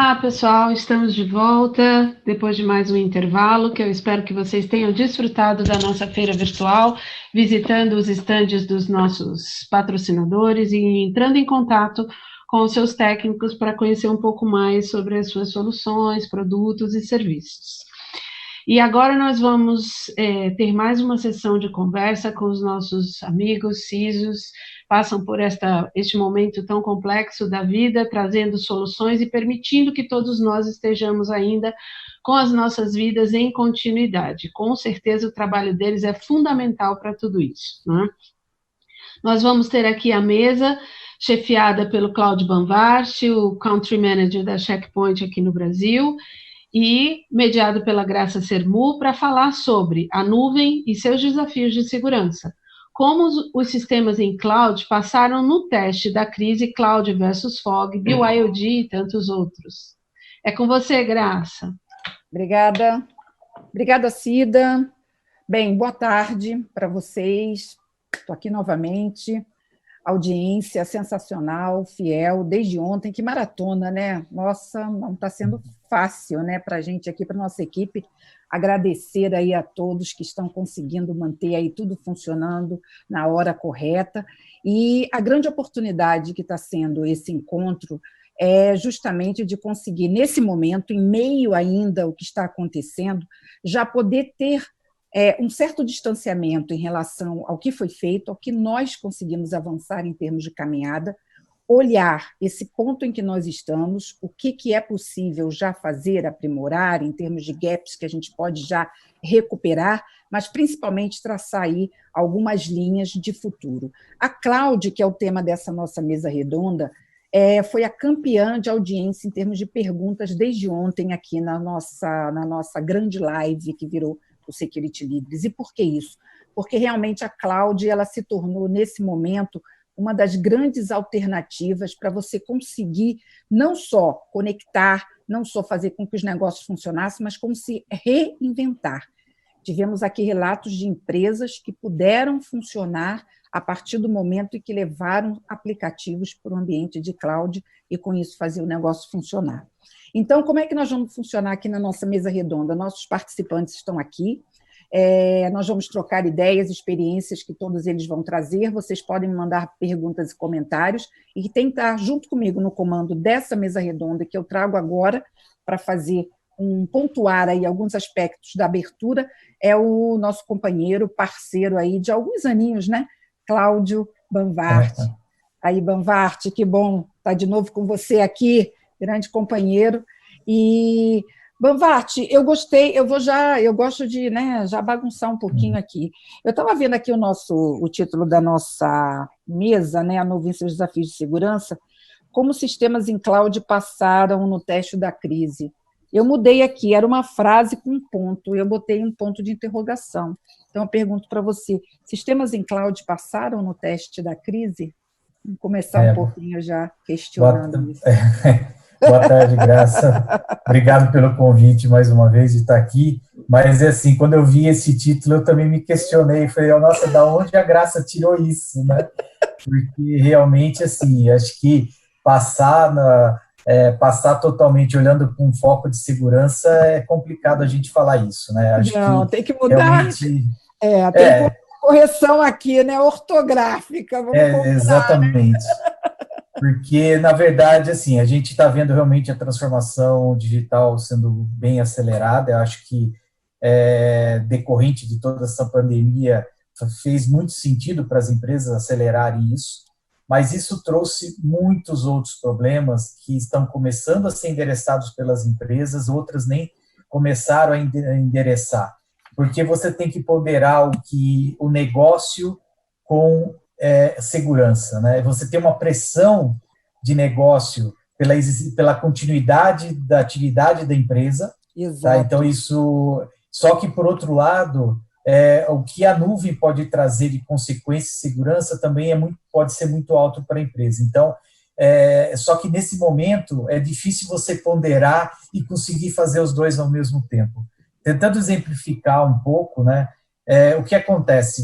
Olá, pessoal, estamos de volta depois de mais um intervalo, que eu espero que vocês tenham desfrutado da nossa feira virtual, visitando os estandes dos nossos patrocinadores e entrando em contato com os seus técnicos para conhecer um pouco mais sobre as suas soluções, produtos e serviços. E agora nós vamos ter mais uma sessão de conversa com os nossos amigos CISOs, passam por este momento tão complexo da vida, trazendo soluções e permitindo que todos nós estejamos ainda com as nossas vidas em continuidade. Com certeza o trabalho deles é fundamental para tudo isso, né? Nós vamos ter aqui a mesa, chefiada pelo Cláudio Banvart, o Country Manager da Checkpoint aqui no Brasil, e mediado pela Graça Sermu, para falar sobre a nuvem e seus desafios de segurança. Como os sistemas em cloud passaram no teste da crise Cloud versus Fog, BYOD e tantos outros. É com você, Graça. Obrigada. Obrigada, Cida. Bem, boa tarde para vocês. Estou aqui novamente. Audiência sensacional, fiel, desde ontem. Que maratona, né? Nossa, não está sendo fácil, né, para a gente aqui, para a nossa equipe. Agradecer aí a todos que estão conseguindo manter aí tudo funcionando na hora correta. E a grande oportunidade que está sendo esse encontro é justamente de conseguir, nesse momento, em meio ainda ao que está acontecendo, já poder ter um certo distanciamento em relação ao que foi feito, ao que nós conseguimos avançar em termos de caminhada, olhar esse ponto em que nós estamos, o que é possível já fazer, aprimorar, em termos de gaps que a gente pode já recuperar, mas principalmente traçar aí algumas linhas de futuro. A Cláudia, que é o tema dessa nossa mesa redonda, foi a campeã de audiência em termos de perguntas desde ontem aqui na nossa grande live que virou o Security Leaders. E por que isso? Porque realmente a cloud ela se tornou, nesse momento, uma das grandes alternativas para você conseguir não só conectar, não só fazer com que os negócios funcionassem, mas como se reinventar. Tivemos aqui relatos de empresas que puderam funcionar a partir do momento em que levaram aplicativos para o ambiente de cloud e, com isso, fazer o negócio funcionar. Então, como é que nós vamos funcionar aqui na nossa mesa redonda? Nossos participantes estão aqui, nós vamos trocar ideias, experiências que todos eles vão trazer, vocês podem me mandar perguntas e comentários, e quem está junto comigo no comando dessa mesa redonda, que eu trago agora para fazer pontuar aí alguns aspectos da abertura, é o nosso companheiro, parceiro aí de alguns aninhos, né? Cláudio Banvart. Aí, Banvart, que bom estar de novo com você aqui, grande companheiro. E, Banvart, eu gostei, eu gosto de, né, já bagunçar um pouquinho aqui. Eu estava vendo aqui o título da nossa mesa, né, a nuvem e seus desafios de segurança, como sistemas em cloud passaram no teste da crise. Eu mudei aqui, era uma frase com um ponto, eu botei um ponto de interrogação. Então, eu pergunto para você, sistemas em cloud passaram no teste da crise? Vamos começar um pouquinho já questionando isso. Boa tarde, Graça. Obrigado pelo convite mais uma vez de estar aqui. Mas, assim, quando eu vi esse título, eu também me questionei. Falei, nossa, da onde a Graça tirou isso, né? Porque, realmente, assim, acho que passar totalmente olhando com foco de segurança é complicado a gente falar isso, né? Acho tem que mudar. Realmente, tem correção aqui, né? Ortográfica. Vamos combinar, exatamente. Né? Porque, na verdade, assim, a gente está vendo realmente a transformação digital sendo bem acelerada. Eu acho que, decorrente de toda essa pandemia, fez muito sentido para as empresas acelerarem isso, mas isso trouxe muitos outros problemas que estão começando a ser endereçados pelas empresas, outras nem começaram a endereçar, porque você tem que ponderar o negócio com segurança, né? Você tem uma pressão de negócio pela continuidade da atividade da empresa. Exato. Tá? Então, isso... Só que, por outro lado, o que a nuvem pode trazer de consequência e segurança também pode ser muito alto para a empresa. Então, só que nesse momento é difícil você ponderar e conseguir fazer os dois ao mesmo tempo. Tentando exemplificar um pouco, né? O que acontece?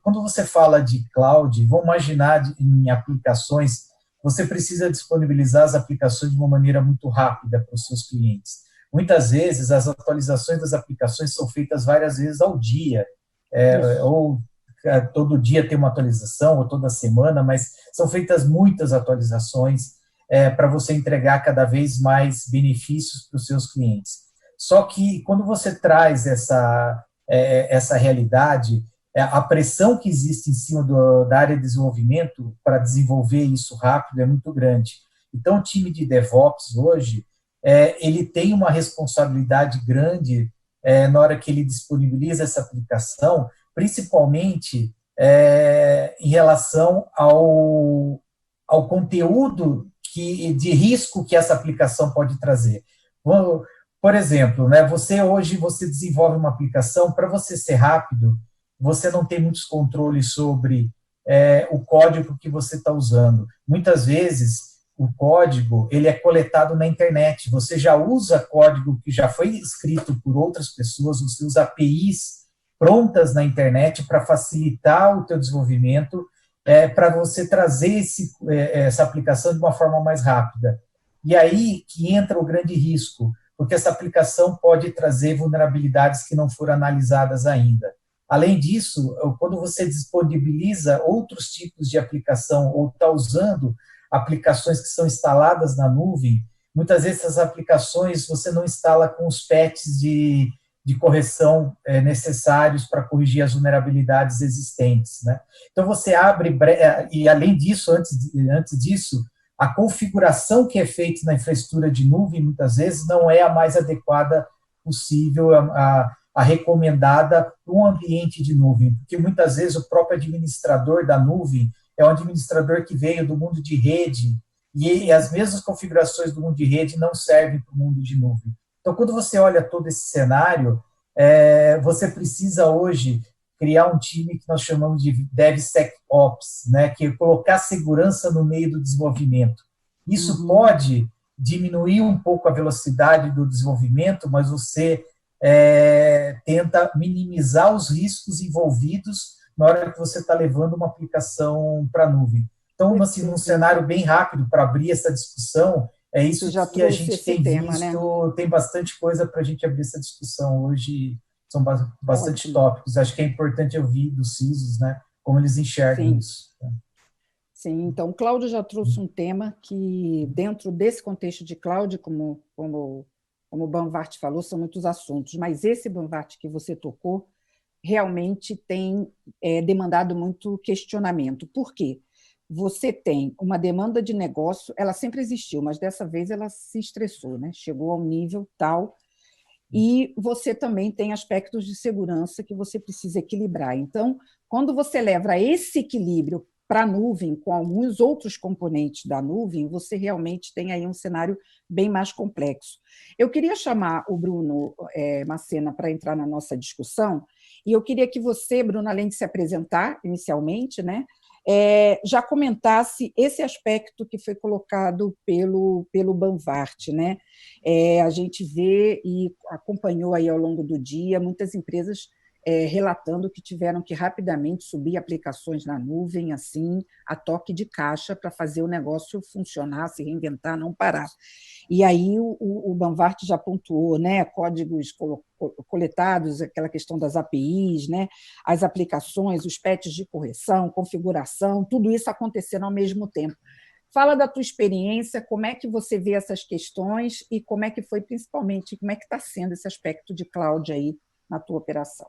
Quando você fala de cloud, vamos imaginar em aplicações você precisa disponibilizar as aplicações de uma maneira muito rápida para os seus clientes. Muitas vezes, as atualizações das aplicações são feitas várias vezes ao dia, ou todo dia tem uma atualização, ou toda semana, mas são feitas muitas atualizações para você entregar cada vez mais benefícios para os seus clientes. Só que, quando você traz essa realidade, a pressão que existe em cima da área de desenvolvimento para desenvolver isso rápido é muito grande. Então, o time de DevOps hoje, ele tem uma responsabilidade grande na hora que ele disponibiliza essa aplicação, principalmente em relação ao conteúdo de risco que essa aplicação pode trazer. Por exemplo, né, hoje você desenvolve uma aplicação, para você ser rápido, você não tem muitos controles sobre o código que você está usando. Muitas vezes, o código ele é coletado na internet. Você já usa código que já foi escrito por outras pessoas, você usa APIs prontas na internet para facilitar o teu desenvolvimento, para você trazer essa aplicação de uma forma mais rápida. E aí que entra o grande risco, porque essa aplicação pode trazer vulnerabilidades que não foram analisadas ainda. Além disso, quando você disponibiliza outros tipos de aplicação ou está usando aplicações que são instaladas na nuvem, muitas vezes essas aplicações você não instala com os patches de correção necessários para corrigir as vulnerabilidades existentes, né? Então, você abre, e além disso, antes disso, a configuração que é feita na infraestrutura de nuvem, muitas vezes, não é a mais adequada possível, a recomendada para um ambiente de nuvem, porque muitas vezes o próprio administrador da nuvem é um administrador que veio do mundo de rede, e as mesmas configurações do mundo de rede não servem para o mundo de nuvem. Então, quando você olha todo esse cenário, você precisa hoje criar um time que nós chamamos de DevSecOps, né, que é colocar segurança no meio do desenvolvimento. Isso pode diminuir um pouco a velocidade do desenvolvimento, mas você tenta minimizar os riscos envolvidos na hora que você está levando uma aplicação para a nuvem. Então, assim, num cenário bem rápido para abrir essa discussão, é isso que a gente tem visto, né? Tem bastante coisa para a gente abrir essa discussão hoje, são bastante tópicos. Acho que é importante ouvir dos CISOs, né, como eles enxergam isso. Sim, então o Cláudio já trouxe um tema que, dentro desse contexto de cloud, como o Banvart falou, são muitos assuntos, mas esse Banvart que você tocou realmente tem demandado muito questionamento. Por quê? Você tem uma demanda de negócio, ela sempre existiu, mas dessa vez ela se estressou, né? Chegou a um nível tal, e você também tem aspectos de segurança que você precisa equilibrar. Então, quando você leva esse equilíbrio para a nuvem, com alguns outros componentes da nuvem, você realmente tem aí um cenário bem mais complexo. Eu queria chamar o Bruno Macena para entrar na nossa discussão, e eu queria que você, Bruno, além de se apresentar inicialmente, né, já comentasse esse aspecto que foi colocado pelo Banvart, né? A gente vê e acompanhou aí ao longo do dia muitas empresas relatando que tiveram que rapidamente subir aplicações na nuvem, assim, a toque de caixa, para fazer o negócio funcionar, se reinventar, não parar. E aí o Banvart já pontuou, né, códigos coletados, aquela questão das APIs, né, as aplicações, os patches de correção, configuração, tudo isso acontecendo ao mesmo tempo. Fala da tua experiência, como é que você vê essas questões e como é que foi, principalmente, como é que está sendo esse aspecto de cloud aí na tua operação.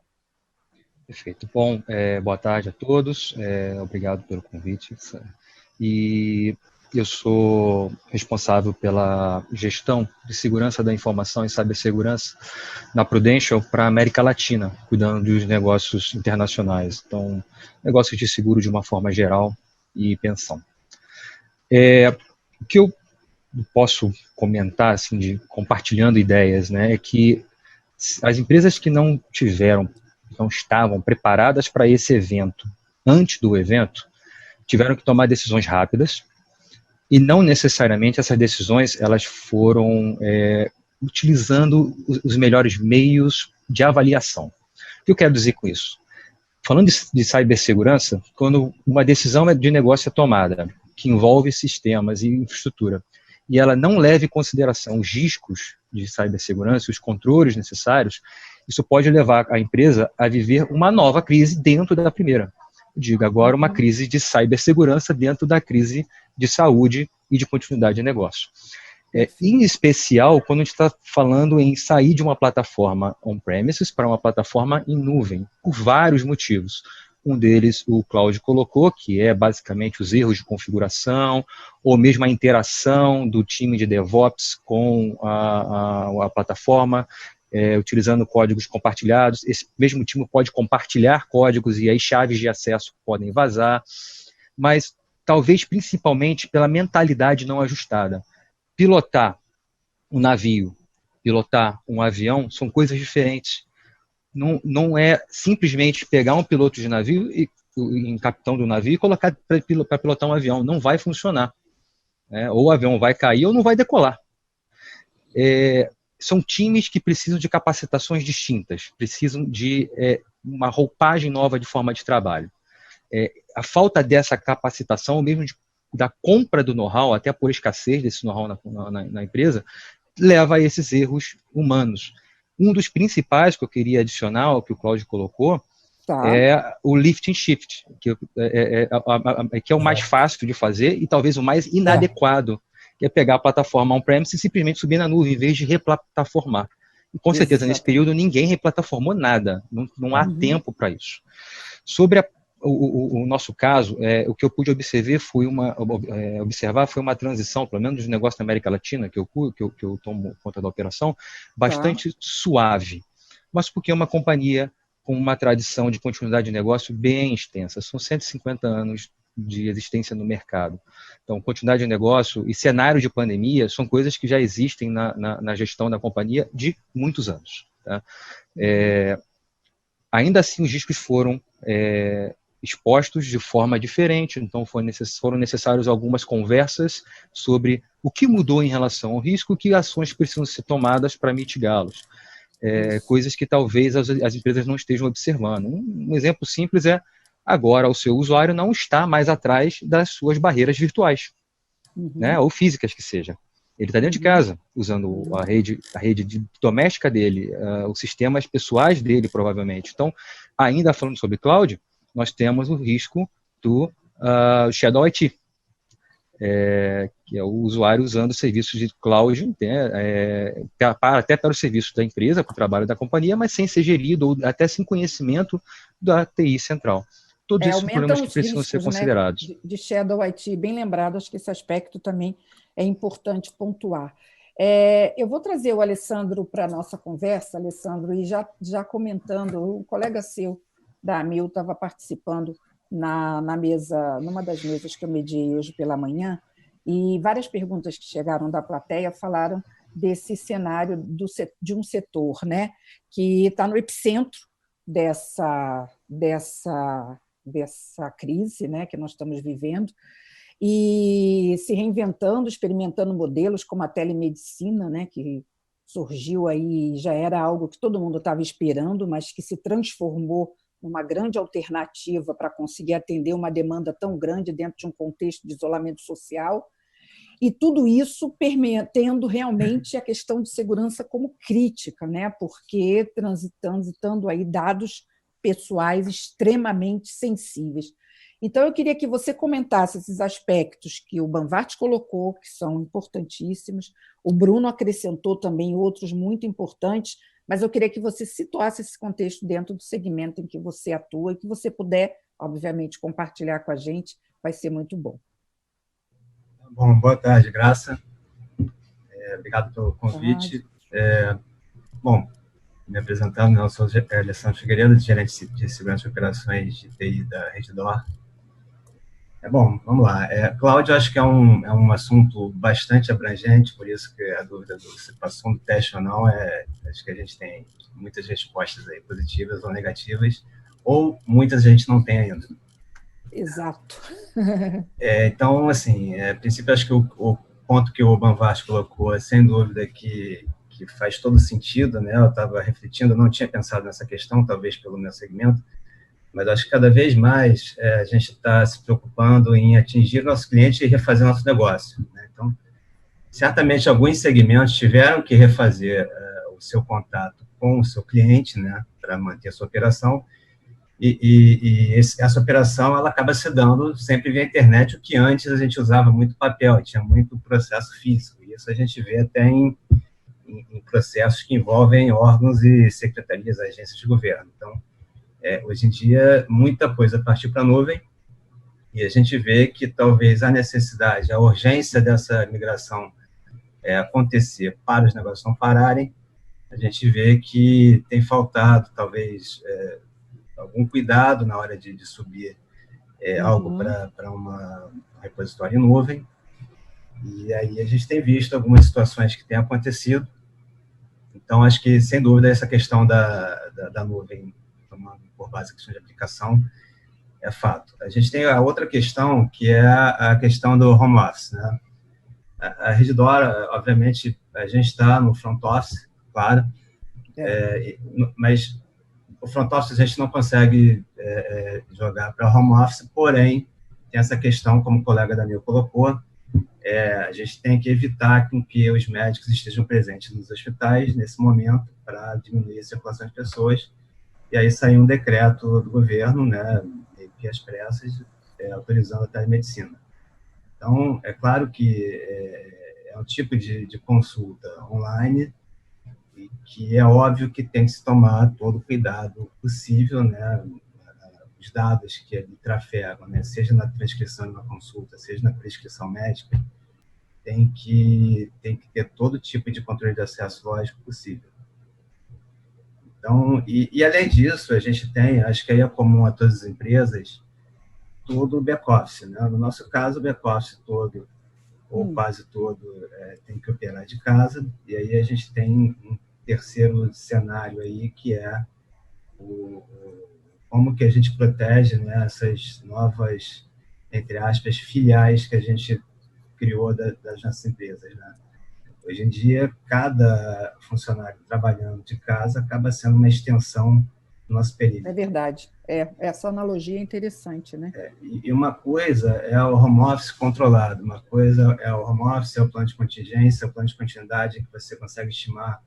Perfeito. Bom, boa tarde a todos, obrigado pelo convite. E eu sou responsável pela gestão de segurança da informação e cibersegurança na Prudential para a América Latina, cuidando dos negócios internacionais. Então, negócios de seguro de uma forma geral e pensão. O que eu posso comentar, assim, compartilhando ideias, né, é que as empresas que não estavam preparadas para esse evento, antes do evento, tiveram que tomar decisões rápidas, e não necessariamente essas decisões elas foram utilizando os melhores meios de avaliação. O que eu quero dizer com isso? Falando de cibersegurança, quando uma decisão de negócio é tomada que envolve sistemas e infraestrutura, e ela não leva em consideração os riscos de cibersegurança, os controles necessários, isso pode levar a empresa a viver uma nova crise dentro da primeira. Digo agora uma crise de cibersegurança dentro da crise de saúde e de continuidade de negócio. Em especial, quando a gente está falando em sair de uma plataforma on-premises para uma plataforma em nuvem, por vários motivos. Um deles o Cláudio colocou, que é basicamente os erros de configuração, ou mesmo a interação do time de DevOps com a plataforma, utilizando códigos compartilhados. Esse mesmo time pode compartilhar códigos e aí chaves de acesso podem vazar, mas talvez principalmente pela mentalidade não ajustada. Pilotar um navio, pilotar um avião, são coisas diferentes. Não é simplesmente pegar um piloto de navio, um capitão do navio, e colocar para pilotar um avião. Não vai funcionar. Ou o avião vai cair ou não vai decolar. São times que precisam de capacitações distintas, precisam de uma roupagem nova de forma de trabalho. A falta dessa capacitação, ou mesmo da compra do know-how, até por escassez desse know-how na empresa, leva a esses erros humanos. Um dos principais que eu queria adicionar, o que o Cláudio colocou, é o lift and shift, que é o mais fácil de fazer e talvez o mais inadequado, que é pegar a plataforma on-premise e simplesmente subir na nuvem, em vez de replataformar. E com certeza, nesse período, ninguém replataformou nada, não há tempo para isso. Sobre o nosso caso, o que eu pude observar foi uma transição, pelo menos dos negócios da América Latina, que eu tomo conta da operação, bastante suave, mas porque é uma companhia com uma tradição de continuidade de negócio bem extensa. São 150 anos de existência no mercado. Então, continuidade de negócio e cenário de pandemia são coisas que já existem na gestão da companhia de muitos anos. Tá? Ainda assim, os riscos foram expostos de forma diferente, então foram necessárias algumas conversas sobre o que mudou em relação ao risco e que ações precisam ser tomadas para mitigá-los. Coisas que talvez as empresas não estejam observando. Um exemplo simples agora o seu usuário não está mais atrás das suas barreiras virtuais, ou físicas que seja. Ele está dentro de casa, usando a rede doméstica dele, os sistemas pessoais dele, provavelmente. Então, ainda falando sobre cloud, nós temos o risco do Shadow IT, que é o usuário usando serviços de cloud, até para os serviços da empresa, para o trabalho da companhia, mas sem ser gerido ou até sem conhecimento da TI central. Todos esses são problemas que precisam ser considerados. De Shadow IT, bem lembrado, acho que esse aspecto também é importante pontuar. Eu vou trazer o Alessandro para a nossa conversa, Alessandro, e já comentando, o colega seu, da AMIL, estava participando na mesa, numa das mesas que eu mediei hoje pela manhã, e várias perguntas que chegaram da plateia falaram desse cenário de um setor, né, que está no epicentro dessa crise, né, que nós estamos vivendo, e se reinventando, experimentando modelos como a telemedicina, né, que surgiu aí, já era algo que todo mundo estava esperando, mas que se transformou numa grande alternativa para conseguir atender uma demanda tão grande dentro de um contexto de isolamento social, e tudo isso tendo realmente a questão de segurança como crítica, né? Porque transitando aí dados pessoais extremamente sensíveis. Então, eu queria que você comentasse esses aspectos que o Banvart colocou, que são importantíssimos, o Bruno acrescentou também outros muito importantes, mas eu queria que você situasse esse contexto dentro do segmento em que você atua e que você puder, obviamente, compartilhar com a gente, vai ser muito bom. Bom, boa tarde, Graça. Obrigado pelo convite. Bom, me apresentando, eu sou Alessandro Figueiredo, gerente de segurança e operações de TI da Reddor. Bom, vamos lá. Cloud, eu acho que é um assunto bastante abrangente, por isso que a dúvida se passou no teste ou não, acho que a gente tem muitas respostas aí, positivas ou negativas, ou muitas a gente não tem ainda. Exato. Então, assim, a princípio, acho que o ponto que o Banvart colocou, sem dúvida que faz todo sentido, né? Eu estava refletindo, não tinha pensado nessa questão, talvez pelo meu segmento, mas acho que cada vez mais a gente está se preocupando em atingir nosso cliente e refazer nosso negócio, né? Então, certamente, alguns segmentos tiveram que refazer o seu contato com o seu cliente, né, para manter a sua operação, essa operação ela acaba se dando sempre via internet, o que antes a gente usava muito papel, tinha muito processo físico. Isso a gente vê até em processos que envolvem órgãos e secretarias, agências de governo. Então, hoje em dia, muita coisa partiu para a nuvem, e a gente vê que talvez a necessidade, a urgência dessa migração acontecer para os negócios não pararem, a gente vê que tem faltado, talvez, algum cuidado na hora de subir algo para uma repositório em nuvem. E aí a gente tem visto algumas situações que têm acontecido. Então, acho que, sem dúvida, essa questão da nuvem, tomando por base a questão de aplicação, é fato. A gente tem a outra questão, que é a questão do home office, né? A Redditor, obviamente, a gente está no front office, claro, mas o front office a gente não consegue jogar para home office, porém, tem essa questão, como o colega Danilo colocou, a gente tem que evitar que os médicos estejam presentes nos hospitais nesse momento para diminuir a circulação de pessoas, e aí saiu um decreto do governo, né, que às pressas, autorizando a telemedicina. Então, é claro que é um tipo de consulta online e que é óbvio que tem que se tomar todo o cuidado possível, né? Os dados que ali trafegam, né? Seja na transcrição de uma consulta, seja na prescrição médica, tem que ter todo tipo de controle de acesso lógico possível. Então, e além disso, a gente tem, acho que aí é comum a todas as empresas, todo o back-office, né? No nosso caso, o back-office todo, ou quase todo, tem que operar de casa, e aí a gente tem um terceiro cenário aí, que é como que a gente protege, né, essas novas, entre aspas, filiais que a gente criou das nossas empresas, né? Hoje em dia, cada funcionário trabalhando de casa acaba sendo uma extensão do nosso perímetro. É verdade. Essa analogia é interessante, né? E uma coisa é o home office controlado, uma coisa é o home office, é o plano de contingência, o plano de continuidade, que você consegue estimar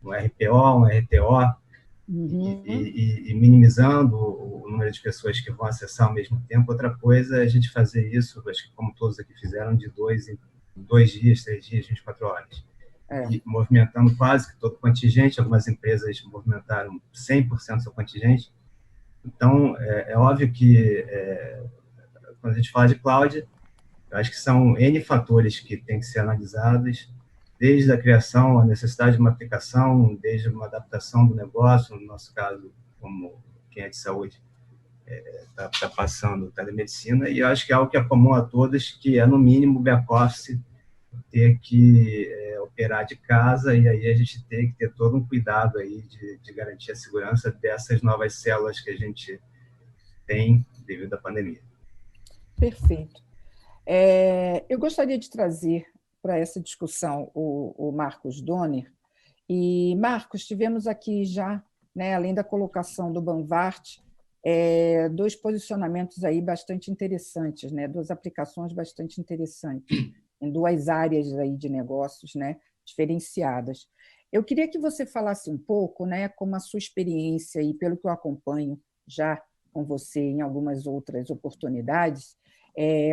um RPO, um RTO, e minimizando o número de pessoas que vão acessar ao mesmo tempo. Outra coisa é a gente fazer isso, acho que como todos aqui fizeram, de 2 dias, 3 dias, 24 horas. E movimentando quase que todo o contingente, algumas empresas movimentaram 100% do seu contingente. Então, é óbvio que, quando a gente fala de cloud, eu acho que são N fatores que têm que ser analisados, desde a criação, a necessidade de uma aplicação, desde uma adaptação do negócio, no nosso caso, como quem é de saúde, está passando telemedicina, e eu acho que é algo que é comum a todos, que é, no mínimo, o back-office ter que operar de casa, e aí a gente tem que ter todo um cuidado aí de garantir a segurança dessas novas células que a gente tem devido à pandemia. Perfeito. Eu gostaria de trazer para essa discussão o Marcos Donner. E, Marcos, tivemos aqui já, né, além da colocação do Banvart, 2 posicionamentos aí bastante interessantes, né, 2 aplicações bastante interessantes, em 2 áreas aí de negócios, né, diferenciadas. Eu queria que você falasse um pouco, né, como a sua experiência, e pelo que eu acompanho já com você em algumas outras oportunidades,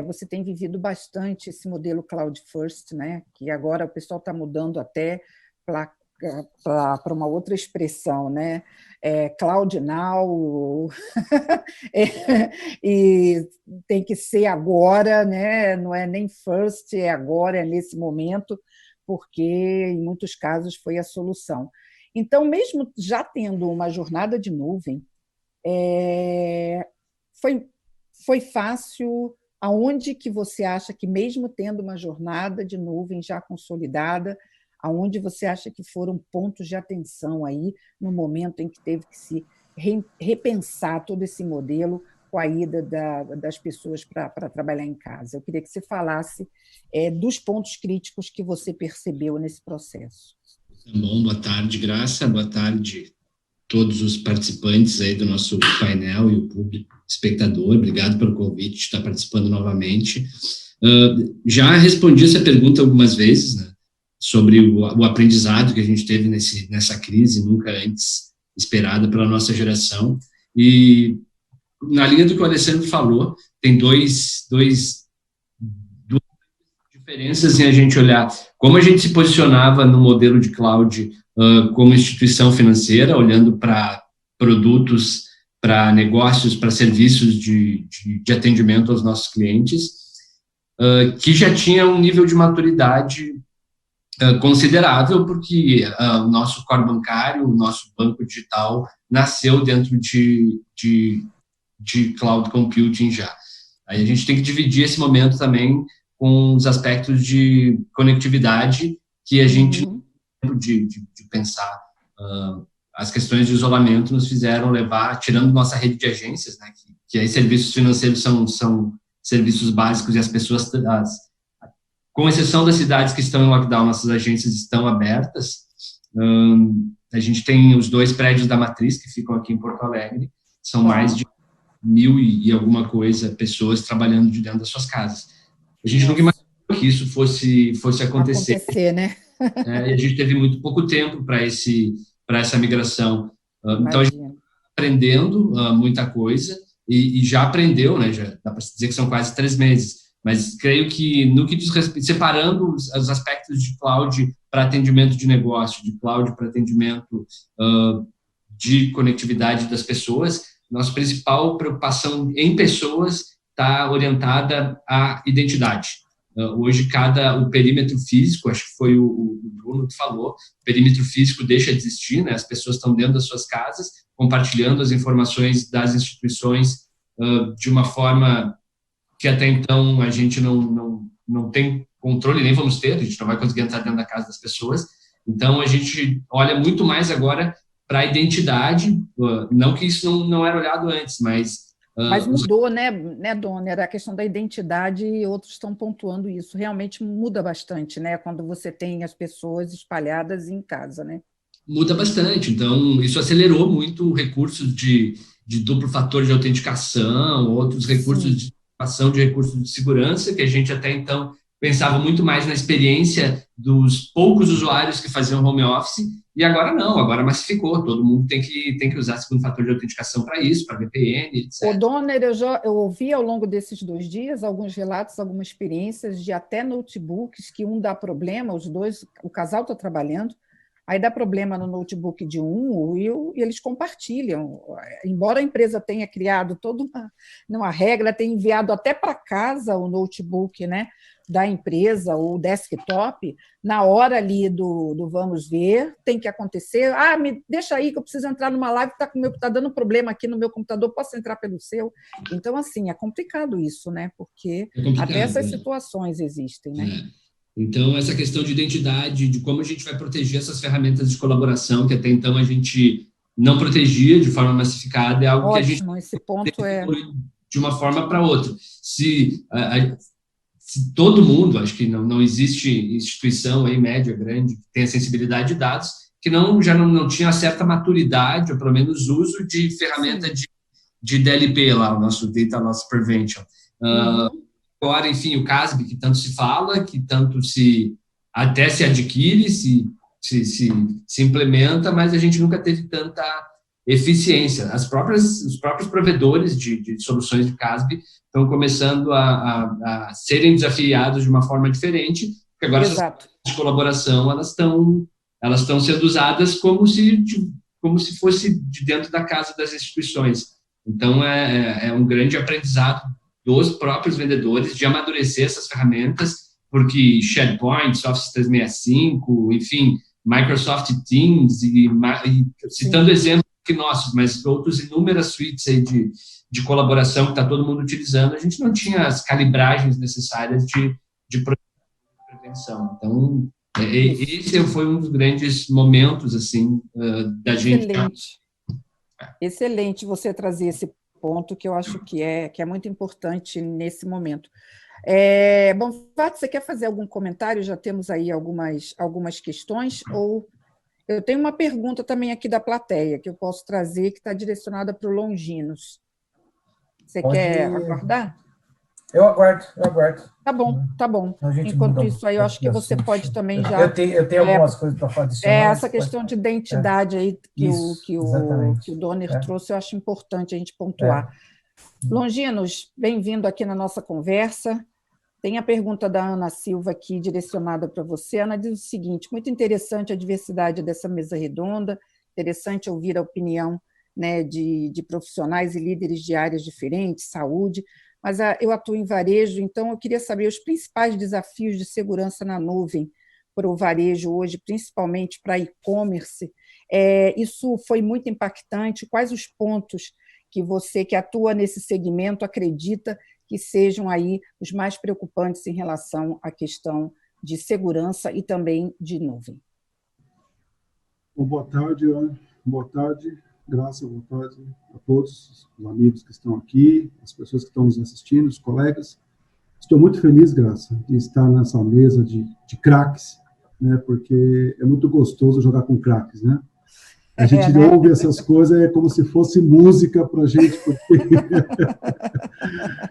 você tem vivido bastante esse modelo Cloud First, né, que agora o pessoal está mudando até para uma outra expressão, né? Cloud Now, e tem que ser agora, né? Não é nem first, é agora, é nesse momento, porque em muitos casos foi a solução. Então, mesmo já tendo uma jornada de nuvem, foi fácil. Aonde que você acha que, mesmo tendo uma jornada de nuvem já consolidada, aonde você acha que foram pontos de atenção aí no momento em que teve que se repensar todo esse modelo com a ida das pessoas para trabalhar em casa? Eu queria que você falasse dos pontos críticos que você percebeu nesse processo. Tá bom, boa tarde, Graça, boa tarde todos os participantes aí do nosso painel e o público espectador. Obrigado pelo convite de estar participando novamente. Já respondi essa pergunta algumas vezes, né, sobre o aprendizado que a gente teve nessa crise nunca antes esperada pela nossa geração. E, na linha do que o Alessandro falou, tem duas diferenças em a gente olhar como a gente se posicionava no modelo de cloud como instituição financeira, olhando para produtos, para negócios, para serviços de atendimento aos nossos clientes, que já tinha um nível de maturidade considerável, porque o nosso core bancário, o nosso banco digital, nasceu dentro de cloud computing já. Aí a gente tem que dividir esse momento também com os aspectos de conectividade que a gente de pensar. As questões de isolamento nos fizeram levar, tirando nossa rede de agências, né, que aí serviços financeiros são serviços básicos e as pessoas, com exceção das cidades que estão em lockdown, nossas agências estão abertas. A gente tem os 2 prédios da Matriz, que ficam aqui em Porto Alegre, são mais de 1.000 e alguma coisa pessoas trabalhando de dentro das suas casas. A gente nunca imaginou que isso fosse acontecer, né? E a gente teve muito pouco tempo para essa migração. Então, a gente está aprendendo muita coisa e já aprendeu, né? Já dá para dizer que são quase 3 meses. Mas creio que, no que diz respeito, separando os aspectos de cloud para atendimento de negócio, de cloud para atendimento de conectividade das pessoas, nossa principal preocupação em pessoas está orientada à identidade. Hoje, o perímetro físico, acho que foi o Bruno que falou, o perímetro físico deixa de existir, né? As pessoas estão dentro das suas casas, compartilhando as informações das instituições de uma forma que até então a gente não tem controle, nem vamos ter, a gente não vai conseguir entrar dentro da casa das pessoas. Então, a gente olha muito mais agora para a identidade, não que isso não era olhado antes, mas mudou, né, Donner? A questão da identidade, e outros estão pontuando isso. Realmente muda bastante, né? Quando você tem as pessoas espalhadas em casa, né? Muda bastante. Então, isso acelerou muito recursos de duplo fator de autenticação, outros recursos de ação de recursos de segurança, que a gente até então pensava muito mais na experiência dos poucos usuários que faziam home office, e agora não, agora massificou, todo mundo tem que usar segundo fator de autenticação para isso, para VPN, etc. O Donner, eu ouvi ao longo desses 2 dias alguns relatos, algumas experiências de até notebooks que dá problema, os dois, o casal está trabalhando, aí dá problema no notebook de e eles compartilham. Embora a empresa tenha criado toda uma regra, tenha enviado até para casa o notebook, né, da empresa, ou desktop, na hora ali do vamos ver, tem que acontecer. Me deixa aí que eu preciso entrar numa live que está dando problema aqui no meu computador, posso entrar pelo seu? Então, assim, é complicado isso, né? Porque até essas situações existem, né? Então, essa questão de identidade, de como a gente vai proteger essas ferramentas de colaboração, que até então a gente não protegia de forma massificada, é algo que a gente esse ponto de uma forma para outra. Se todo mundo, acho que não existe instituição aí, média, grande, que tenha sensibilidade de dados, que já não tinha certa maturidade, ou pelo menos uso de ferramenta de DLP lá, o nosso Data Loss Prevention. Agora, enfim, o CASB, que tanto se fala, que tanto até se adquire, se implementa, mas a gente nunca teve tanta eficiência. Os próprios provedores de soluções de CASB estão começando a serem desafiados de uma forma diferente, porque agora as de colaboração elas estão sendo usadas como se fosse de dentro da casa das instituições. Então, é um grande aprendizado dos próprios vendedores de amadurecer essas ferramentas, porque SharePoint, Office 365, enfim, Microsoft Teams, e citando exemplos que nossos, mas outros inúmeras suítes aí de colaboração que está todo mundo utilizando, a gente não tinha as calibragens necessárias de prevenção. Então, esse foi um dos grandes momentos assim da gente. Excelente você trazer esse ponto, que eu acho que é muito importante nesse momento. Bom, Vato, você quer fazer algum comentário? Já temos aí algumas questões, ou Eu tenho uma pergunta também aqui da plateia, que eu posso trazer, que está direcionada para o Longinos. Você quer aguardar? Eu aguardo. Tá bom. Enquanto isso aí, eu acho que você pode também já... Eu tenho algumas coisas para adicionar. Essa questão de identidade aí que o Donner trouxe, eu acho importante a gente pontuar. Longinos, bem-vindo aqui na nossa conversa. Tem a pergunta da Ana Silva aqui, direcionada para você. Ana diz o seguinte: muito interessante a diversidade dessa mesa redonda, interessante ouvir a opinião, né, de profissionais e líderes de áreas diferentes, saúde, mas eu atuo em varejo, então eu queria saber os principais desafios de segurança na nuvem para o varejo hoje, principalmente para e-commerce. Isso foi muito impactante. Quais os pontos que você, que atua nesse segmento, acredita que sejam aí os mais preocupantes em relação à questão de segurança e também de nuvem? Bom, boa tarde, Ana. Boa tarde, Graça, boa tarde a todos os amigos que estão aqui, as pessoas que estão nos assistindo, os colegas. Estou muito feliz, Graça, de estar nessa mesa de craques, né, porque é muito gostoso jogar com craques, né? A gente ouve essas coisas, é como se fosse música para a gente, porque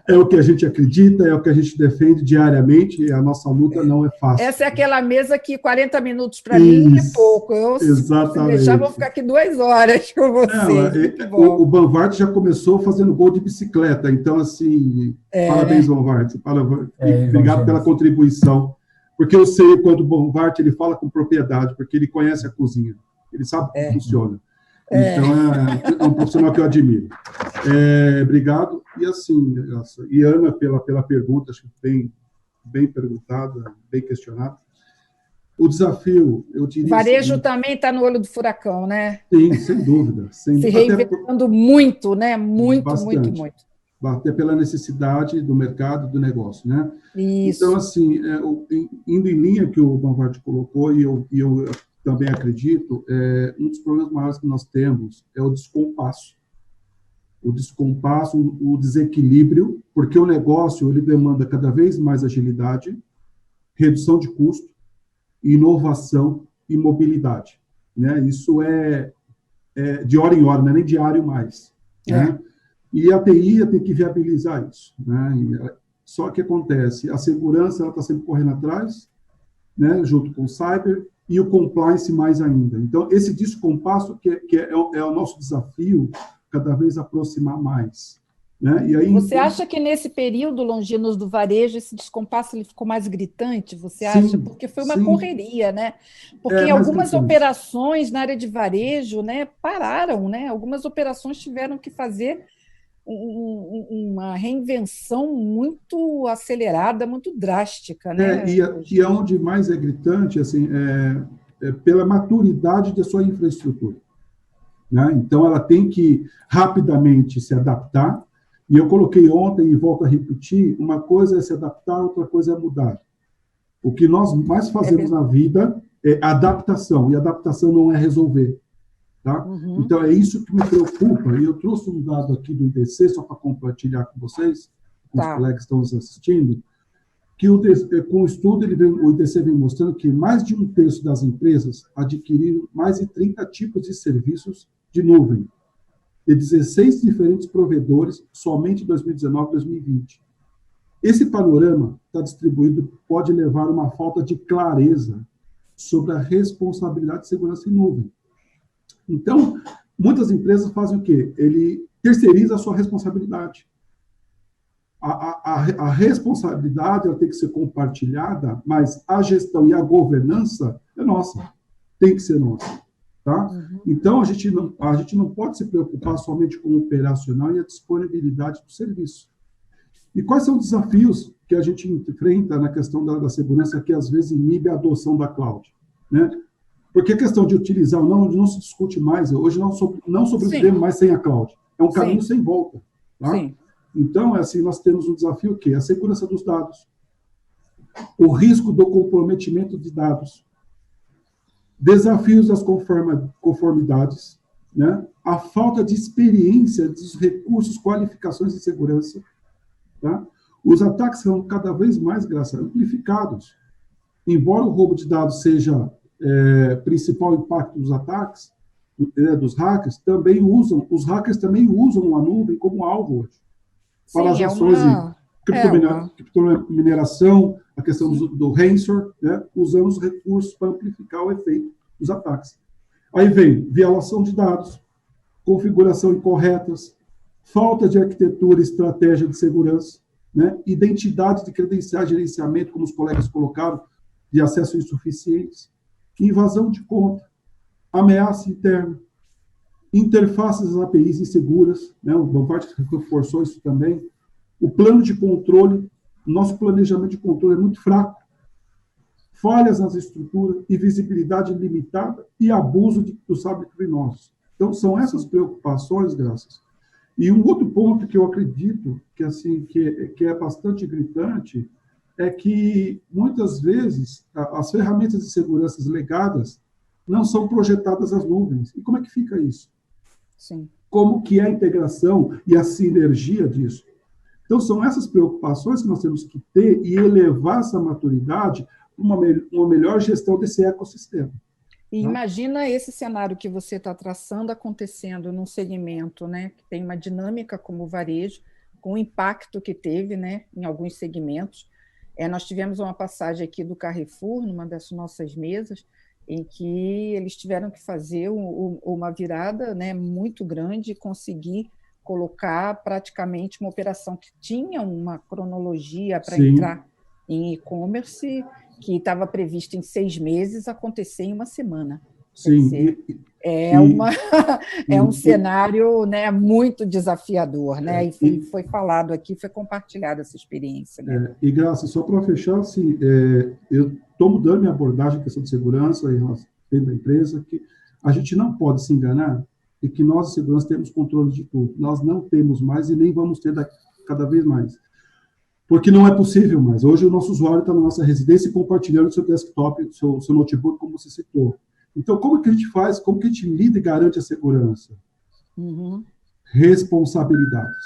é o que a gente acredita, é o que a gente defende diariamente, e a nossa luta não é fácil. Essa é aquela mesa que 40 minutos para mim é pouco. Exatamente. Se deixar, vou ficar aqui 2 horas com vocês. O Banvart já começou fazendo gol de bicicleta, então, assim, parabéns, Banvart. Obrigado pela contribuição, porque eu sei quando o Banvart ele fala com propriedade, porque ele conhece a cozinha. Ele sabe como funciona. Então, é um profissional que eu admiro. Obrigado. E, assim, e Ana, pela pergunta, acho que bem perguntada, bem questionada. O desafio, eu diria... O varejo também está no olho do furacão, né? Sim, sem dúvida. Se reinventando muito, né? Muito. Até pela necessidade do mercado, do negócio, né? Isso. Então, assim, indo em linha que o Banvart colocou, e eu também acredito, um dos problemas maiores que nós temos é o descompasso. O desequilíbrio, porque o negócio ele demanda cada vez mais agilidade, redução de custo, inovação e mobilidade. Né? Isso é de hora em hora, não é nem diário mais. Né? E a TI tem que viabilizar isso. Né? Só que acontece, a segurança está sempre correndo atrás, né? Junto com o cyber, e o compliance mais ainda. Então, esse descompasso que é o nosso desafio, cada vez aproximar mais. Né? E aí, você acha que nesse período, Longinos, do varejo, esse descompasso ele ficou mais gritante? Você acha? Porque foi uma correria, né? Porque algumas operações na área de varejo, né, pararam, né? Algumas operações tiveram que fazer uma reinvenção muito acelerada, muito drástica, né? E onde mais é gritante, assim, pela maturidade da sua infraestrutura. Né? Então, ela tem que rapidamente se adaptar, e eu coloquei ontem e volto a repetir, uma coisa é se adaptar, outra coisa é mudar. O que nós mais fazemos na vida é adaptação, e adaptação não é resolver. Tá? Então, é isso que me preocupa. E eu trouxe um dado aqui do IDC, só para compartilhar com vocês, com os colegas que estão nos assistindo, que com o estudo, o IDC vem mostrando que mais de 1/3 das empresas adquiriram mais de 30 tipos de serviços de nuvem, de 16 diferentes provedores, somente em 2019 e 2020. Esse panorama está distribuído, pode levar a uma falta de clareza sobre a responsabilidade de segurança em nuvem. Então, muitas empresas fazem o quê? Ele terceiriza a sua responsabilidade. A responsabilidade ela tem que ser compartilhada, mas a gestão e a governança é nossa. Tem que ser nossa. Tá? Então, a gente não pode se preocupar somente com o operacional e a disponibilidade do serviço. E quais são os desafios que a gente enfrenta na questão da segurança que, às vezes, inibe a adoção da cloud? Né? Porque a questão de utilizar ou não se discute mais. Hoje não sobrevivemos mais sem a cloud. É um caminho sem volta. Tá? Então, assim, nós temos um desafio que é a segurança dos dados, o risco do comprometimento de dados, desafios das conformidades, né? A falta de experiência dos recursos, qualificações de segurança. Tá? Os ataques são cada vez mais amplificados. Embora o roubo de dados seja principal impacto dos ataques, dos hackers, os hackers também usam a nuvem como alvo hoje, para as ações de criptomineração, a questão do ransomware, né, usando os recursos para amplificar o efeito dos ataques. Aí vem violação de dados, configuração incorretas, falta de arquitetura e estratégia de segurança, né, identidade de credenciais de gerenciamento, como os colegas colocaram, de acesso insuficientes, invasão de conta, ameaça interna, interfaces APIs inseguras, né, o Bompard reforçou isso também, o plano de controle, nosso planejamento de controle é muito fraco, falhas nas estruturas e visibilidade limitada e abuso dos cybercriminosos. Então, são essas preocupações, Graças. E um outro ponto que eu acredito que é bastante gritante é que, muitas vezes, as ferramentas de segurança legadas não são projetadas às nuvens. E como é que fica isso? Sim. Como que é a integração e a sinergia disso? Então, são essas preocupações que nós temos que ter e elevar essa maturidade para uma melhor gestão desse ecossistema. E imagina esse cenário que você está traçando acontecendo num segmento, né, que tem uma dinâmica como o varejo, com o impacto que teve, né, em alguns segmentos. Nós tivemos uma passagem aqui do Carrefour, numa das nossas mesas, em que eles tiveram que fazer uma virada, né, muito grande e conseguir colocar praticamente uma operação que tinha uma cronologia para entrar em e-commerce, que estava prevista em 6 meses, acontecer em 1 semana. Sim. É um cenário, né, muito desafiador, né? E foi falado aqui, foi compartilhada essa experiência. Né? E, Graça, só para fechar, assim, eu estou mudando minha abordagem em questão de segurança dentro da empresa, que a gente não pode se enganar e que nós, de segurança, temos controle de tudo. Nós não temos mais e nem vamos ter cada vez mais. Porque não é possível mais. Hoje o nosso usuário está na nossa residência compartilhando seu desktop, seu notebook, como você citou. Então, como que a gente faz? Como que a gente lida e garante a segurança? Responsabilidades.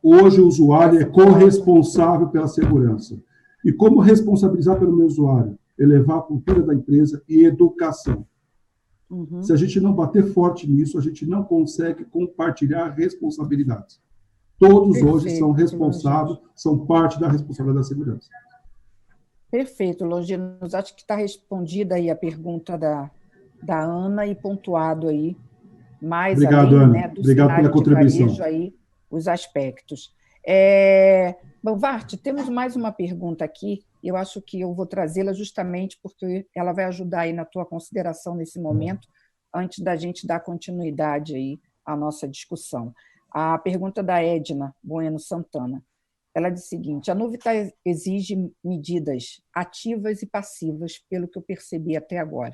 Hoje o usuário é corresponsável pela segurança. E como responsabilizar pelo meu usuário? Elevar a cultura da empresa e educação. Se a gente não bater forte nisso, a gente não consegue compartilhar responsabilidades. Todos hoje são responsáveis, são parte da responsabilidade da segurança. Perfeito, Longinos. Acho que está respondida aí a pergunta da Ana e pontuado aí mais Obrigado, além, Ana. né, do Obrigado pela contribuição. Varejo aí, os aspectos. Bom, Vart, temos mais uma pergunta aqui. Eu acho que eu vou trazê-la justamente porque ela vai ajudar aí na tua consideração nesse momento, antes da gente dar continuidade aí à nossa discussão. A pergunta da Edna Bueno Santana. Ela diz o seguinte: a Nuvitar exige medidas ativas e passivas, pelo que eu percebi até agora.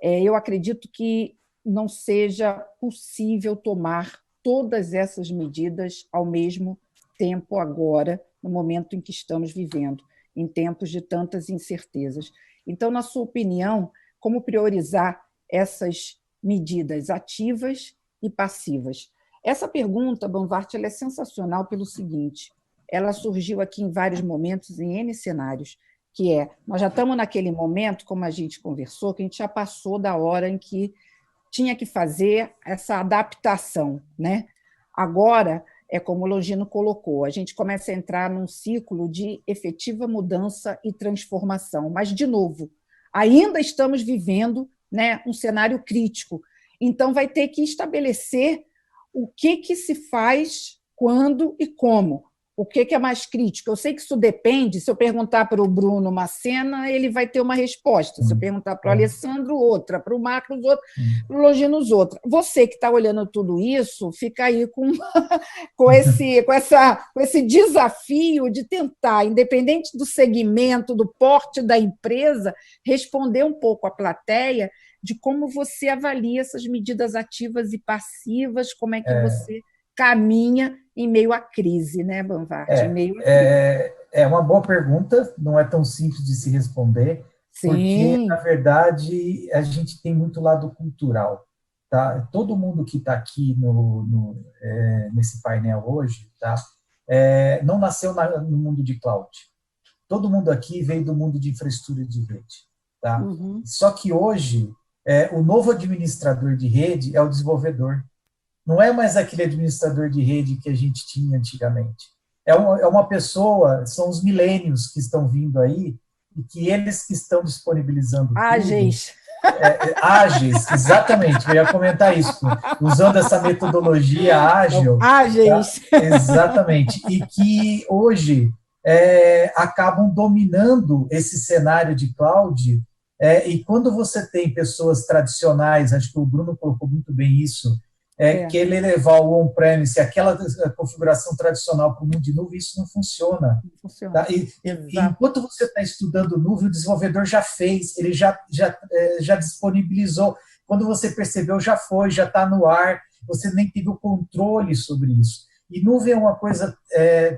Eu acredito que não seja possível tomar todas essas medidas ao mesmo tempo agora, no momento em que estamos vivendo, em tempos de tantas incertezas. Então, na sua opinião, como priorizar essas medidas ativas e passivas? Essa pergunta, Banvart, ela é sensacional pelo seguinte: ela surgiu aqui em vários momentos, em N cenários, que nós já estamos naquele momento, como a gente conversou, que a gente já passou da hora em que tinha que fazer essa adaptação, né? Agora, como o Longino colocou, a gente começa a entrar num ciclo de efetiva mudança e transformação, mas, de novo, ainda estamos vivendo, né, um cenário crítico, então vai ter que estabelecer o que se faz, quando e como. O que é mais crítico? Eu sei que isso depende. Se eu perguntar para o Bruno uma cena, ele vai ter uma resposta. Se eu perguntar para o Alessandro, outra. Para o Marcos, outra. Para o Longinos, outra. Você que está olhando tudo isso, fica aí com esse desafio de tentar, independente do segmento, do porte da empresa, responder um pouco à plateia de como você avalia essas medidas ativas e passivas, como é que você caminha em meio à crise, né, Banvart? É uma boa pergunta, não é tão simples de se responder, porque, na verdade, a gente tem muito lado cultural. Tá? Todo mundo que está aqui nesse painel hoje não nasceu no mundo de cloud. Todo mundo aqui veio do mundo de infraestrutura de rede. Tá? Uhum. Só que hoje, o novo administrador de rede é o desenvolvedor. Não é mais aquele administrador de rede que a gente tinha antigamente. É uma pessoa, são os milênios que estão vindo aí, e que eles que estão disponibilizando Ágeis. Ágeis, exatamente, eu ia comentar isso, usando essa metodologia ágil. Ágeis. Tá? Exatamente, e que hoje acabam dominando esse cenário de cloud, e quando você tem pessoas tradicionais, acho que o Bruno colocou muito bem isso, que ele levar o on-premise, aquela configuração tradicional para o mundo de nuvem, isso não funciona. Não funciona. Tá? E enquanto você está estudando nuvem, o desenvolvedor já fez, ele já disponibilizou. Quando você percebeu, já foi, já está no ar, você nem teve o controle sobre isso. E nuvem é uma coisa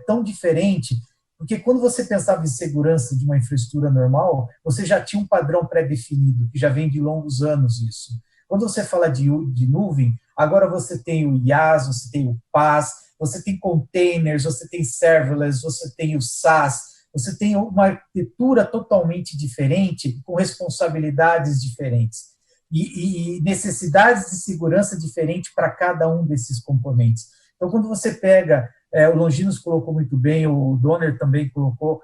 tão diferente, porque quando você pensava em segurança de uma infraestrutura normal, você já tinha um padrão pré-definido, que já vem de longos anos isso. Quando você fala de nuvem, agora você tem o IaaS, você tem o PaaS, você tem containers, você tem serverless, você tem o SaaS, você tem uma arquitetura totalmente diferente, com responsabilidades diferentes e necessidades de segurança diferentes para cada um desses componentes. Então, quando você pega, o Longinos colocou muito bem, o Donner também colocou,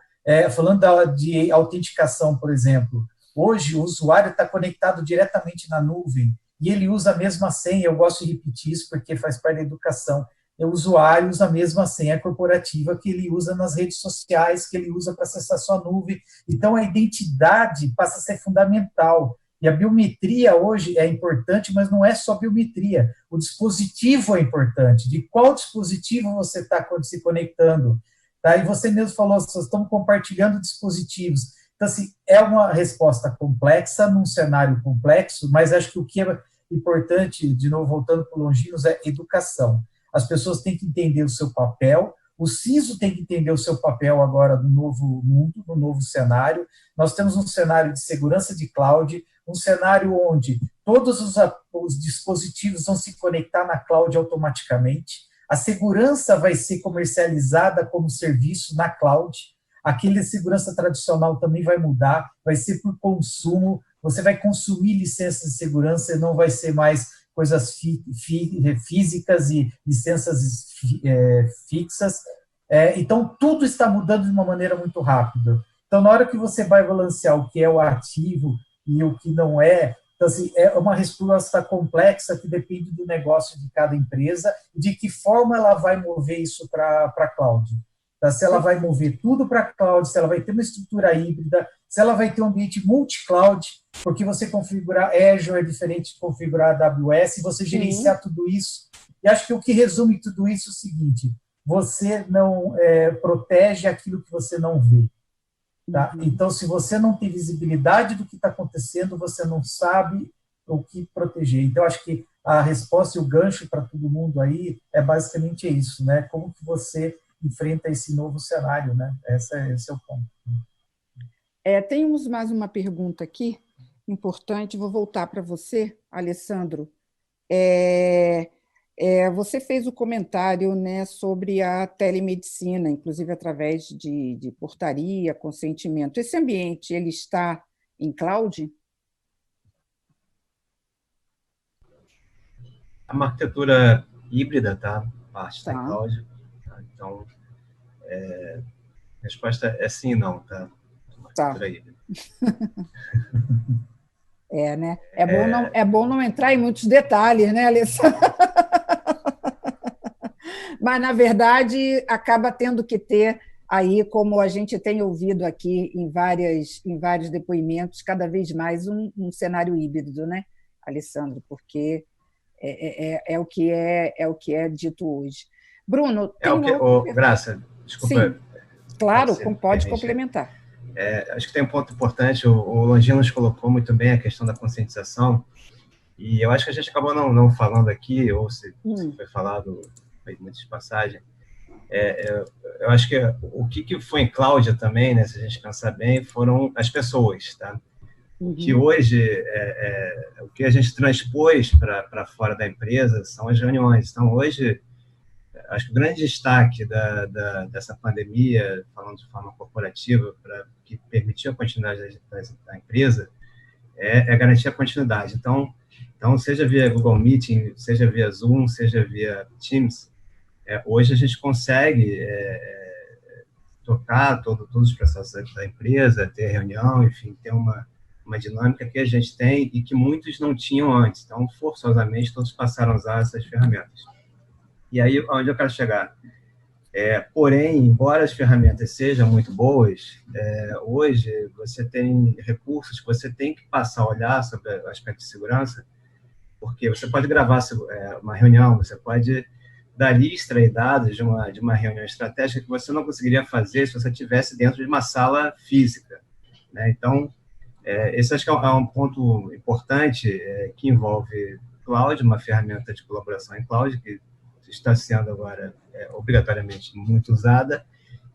falando de autenticação, por exemplo, hoje o usuário está conectado diretamente na nuvem e ele usa a mesma senha. Eu gosto de repetir isso porque faz parte da educação. O usuário usa a mesma senha corporativa que ele usa nas redes sociais, que ele usa para acessar sua nuvem. Então, a identidade passa a ser fundamental. E a biometria hoje é importante, mas não é só biometria. O dispositivo é importante. De qual dispositivo você está se conectando? Tá? E você mesmo falou, nós estamos compartilhando dispositivos. Então, assim, é uma resposta complexa, num cenário complexo, mas acho que o que é importante, de novo, voltando para o Longinos, é educação. As pessoas têm que entender o seu papel, o CISO tem que entender o seu papel agora no novo mundo, no novo cenário. Nós temos um cenário de segurança de cloud, um cenário onde todos os dispositivos vão se conectar na cloud automaticamente, a segurança vai ser comercializada como serviço na cloud, aquele segurança tradicional também vai mudar, vai ser por consumo, você vai consumir licenças de segurança e não vai ser mais coisas físicas e licenças fixas. Então, tudo está mudando de uma maneira muito rápida. Então, na hora que você vai balancear o que é o ativo e o que não é, então, assim, é uma resposta complexa que depende do negócio de cada empresa e de que forma ela vai mover isso para a cloud. Tá? Se ela vai mover tudo para a cloud, se ela vai ter uma estrutura híbrida, se ela vai ter um ambiente multi-cloud, porque você configurar Azure é diferente de configurar AWS, e você gerenciar tudo isso. E acho que o que resume tudo isso é o seguinte: você não protege aquilo que você não vê. Tá? Então, se você não tem visibilidade do que está acontecendo, você não sabe o que proteger. Então, acho que a resposta e o gancho para todo mundo aí é basicamente isso, né? Como que você enfrenta esse novo cenário, né? Esse é o ponto. Temos mais uma pergunta aqui, importante, vou voltar para você, Alessandro. Você fez o comentário, né, sobre a telemedicina, inclusive através de portaria, consentimento. Esse ambiente, ele está em cloud? É uma arquitetura híbrida, tá? Parte da cloud. Tá? Então, a resposta é sim e não, tá? Uma arquitetura híbrida. Né? É bom não entrar em muitos detalhes, né, Alessandro? Mas, na verdade, acaba tendo que ter aí, como a gente tem ouvido aqui em vários depoimentos, cada vez mais um cenário híbrido, né, Alessandro? Porque é o que é dito hoje. Bruno, Graça, desculpa. Sim, claro, pode complementar. Acho que tem um ponto importante, o Longinos colocou muito bem a questão da conscientização, e eu acho que a gente acabou não falando aqui, ou se foi falado, foi muita passagem. Eu acho que o que foi em cloud também, né, se a gente pensar bem, foram as pessoas, tá? Que hoje, o que a gente transpôs para fora da empresa são as reuniões. Então, hoje, acho que o grande destaque dessa pandemia, falando de forma corporativa, que permitiu a continuidade da empresa, é garantir a continuidade. Então, seja via Google Meeting, seja via Zoom, seja via Teams, hoje a gente consegue tocar todos os processos da empresa, ter reunião, enfim, ter uma dinâmica que a gente tem e que muitos não tinham antes. Então, forçosamente, todos passaram a usar essas ferramentas. E aí, onde eu quero chegar? Porém, embora as ferramentas sejam muito boas, hoje você tem recursos que você tem que passar a olhar sobre o aspecto de segurança, porque você pode gravar uma reunião, você pode dali extrair dados de uma reunião estratégica que você não conseguiria fazer se você estivesse dentro de uma sala física, né? Então, esse acho que é um ponto importante que envolve cloud, uma ferramenta de colaboração em cloud, que está sendo agora obrigatoriamente muito usada,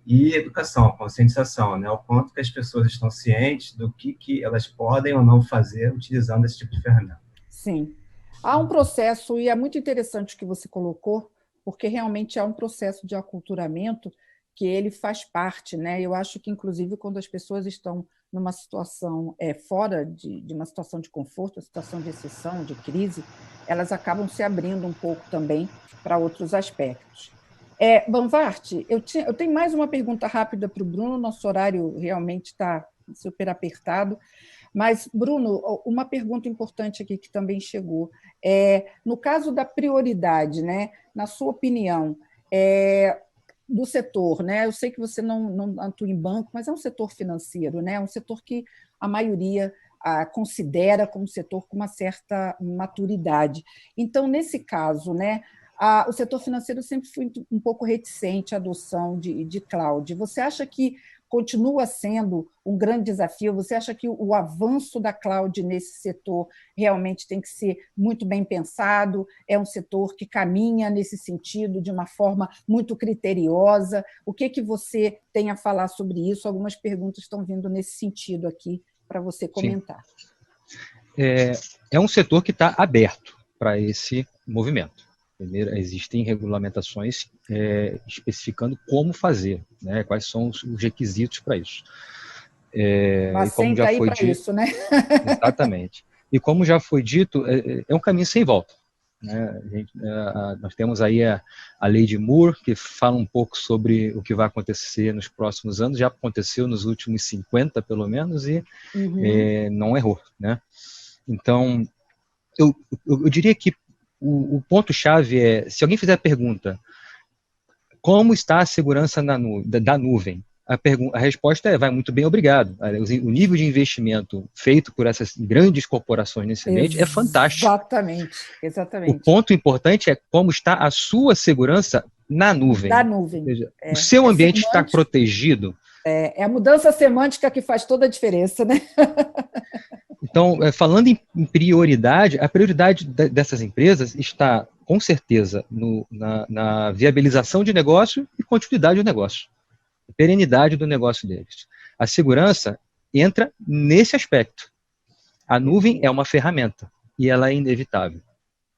e educação, conscientização, né? O quanto que as pessoas estão cientes do que elas podem ou não fazer utilizando esse tipo de ferramenta. Sim. Há um processo, e é muito interessante o que você colocou, porque realmente há um processo de aculturamento que ele faz parte, né? Eu acho que, inclusive, quando as pessoas estão numa situação fora de uma situação de conforto, uma situação de exceção, de crise, elas acabam se abrindo um pouco também para outros aspectos. Banvart, eu tenho mais uma pergunta rápida para o Bruno, nosso horário realmente está super apertado, mas, Bruno, uma pergunta importante aqui que também chegou. No caso da prioridade, né, na sua opinião, do setor, né? Eu sei que você não atua em banco, mas é um setor financeiro, né? É um setor que a maioria considera como setor com uma certa maturidade. Então, nesse caso, né, o setor financeiro sempre foi um pouco reticente à adoção de cloud. Você acha que continua sendo um grande desafio? Você acha que o avanço da cloud nesse setor realmente tem que ser muito bem pensado? É um setor que caminha nesse sentido de uma forma muito criteriosa? O que você tem a falar sobre isso? Algumas perguntas estão vindo nesse sentido aqui para você comentar. É um setor que está aberto para esse movimento. Primeiro, existem regulamentações especificando como fazer, né, quais são os requisitos para isso. Mas como já foi dito, isso, né? Exatamente. E como já foi dito, é um caminho sem volta, né? Nós temos aí a lei de Moore, que fala um pouco sobre o que vai acontecer nos próximos anos, já aconteceu nos últimos 50, pelo menos, e não errou, né? Então, eu diria que o ponto-chave é, se alguém fizer a pergunta, como está a segurança da nuvem? A resposta vai muito bem, obrigado. O nível de investimento feito por essas grandes corporações nesse ambiente é fantástico. Exatamente. O ponto importante é como está a sua segurança na nuvem. Da nuvem. Ou seja, o seu ambiente está protegido. É a mudança semântica que faz toda a diferença, né? Então, falando em prioridade, a prioridade dessas empresas está, com certeza, na viabilização de negócio e continuidade do negócio, a perenidade do negócio deles. A segurança entra nesse aspecto. A nuvem é uma ferramenta e ela é inevitável.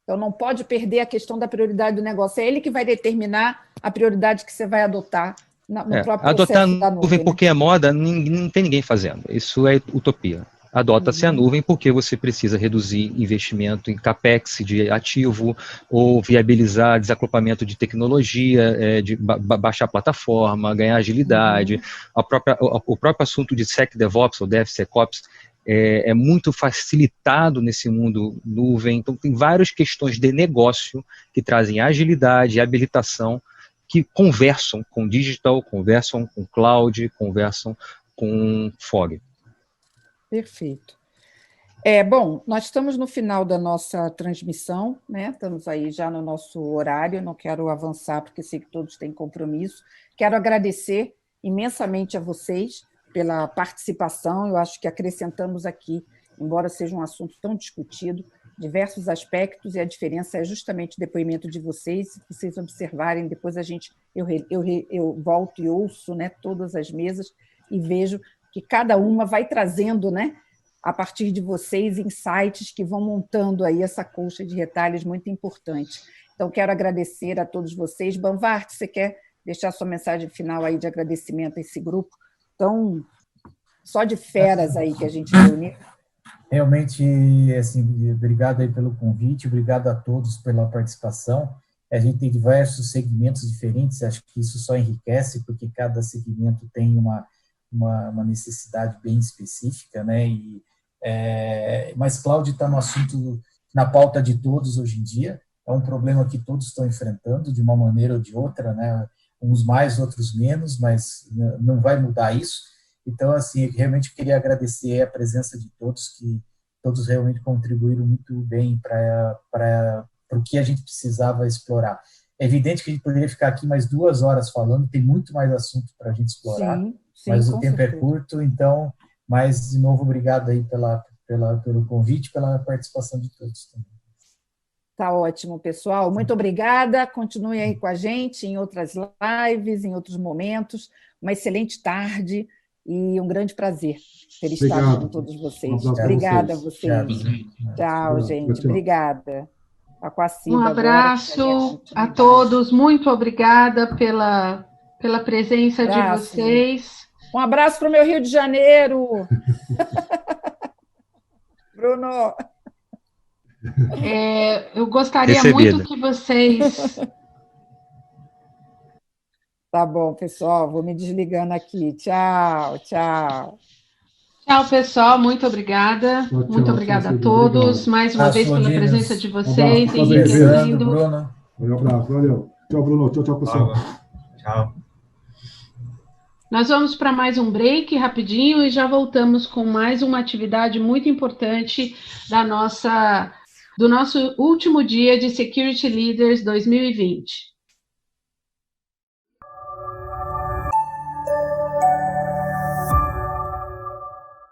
Então, não pode perder a questão da prioridade do negócio. É ele que vai determinar a prioridade que você vai adotar no próprio adotar processo da nuvem porque é moda, não tem ninguém fazendo. Isso é utopia. Adota-se a nuvem porque você precisa reduzir investimento em capex de ativo ou viabilizar desacoupamento de tecnologia, de baixar a plataforma, ganhar agilidade. O próprio assunto de SecDevOps ou DevSecOps é muito facilitado nesse mundo nuvem. Então, tem várias questões de negócio que trazem agilidade e habilitação que conversam com digital, conversam com cloud, conversam com fog. Perfeito. Bom, nós estamos no final da nossa transmissão, né? Estamos aí já no nosso horário, não quero avançar porque sei que todos têm compromisso. Quero agradecer imensamente a vocês pela participação, eu acho que acrescentamos aqui, embora seja um assunto tão discutido, diversos aspectos, e a diferença é justamente o depoimento de vocês, se vocês observarem, depois eu volto e ouço, né, todas as mesas e vejo que cada uma vai trazendo, né, a partir de vocês, insights que vão montando aí essa colcha de retalhos muito importante. Então, quero agradecer a todos vocês. Banvart, você quer deixar sua mensagem final aí de agradecimento a esse grupo tão só de feras aí que a gente reuniu? Realmente, assim, obrigado aí pelo convite, obrigado a todos pela participação. A gente tem diversos segmentos diferentes, acho que isso só enriquece, porque cada segmento tem uma necessidade bem específica, né? Mas cloud está no assunto, na pauta de todos hoje em dia, é um problema que todos estão enfrentando de uma maneira ou de outra, né? Uns mais, outros menos, mas não vai mudar isso. Então, assim, eu realmente queria agradecer a presença de todos, que todos realmente contribuíram muito bem para o que a gente precisava explorar. É evidente que a gente poderia ficar aqui mais 2 horas falando, tem muito mais assunto para a gente explorar, sim, mas o tempo é curto, então, mas, de novo, obrigado aí pelo convite, pela participação de todos também. Tá ótimo, pessoal. Muito obrigada. Continue aí com a gente em outras lives, em outros momentos. Uma excelente tarde e um grande prazer ter estado com todos vocês. Obrigada a vocês. Tchau, gente. Obrigada. Com a Cida um abraço a todos. Muito obrigada pela presença de vocês. Um abraço para o meu Rio de Janeiro. Bruno. Eu gostaria muito que vocês... Tá bom, pessoal, vou me desligando aqui. Tchau, tchau. Tchau, pessoal, muito obrigada. Muito obrigada a todos, mais uma vez pela presença de vocês, enriquecendo. Um abraço, valeu. Tchau, Bruno. Tchau, pessoal. Tchau. Nós vamos para mais um break rapidinho e já voltamos com mais uma atividade muito importante do nosso último dia de Security Leaders 2020.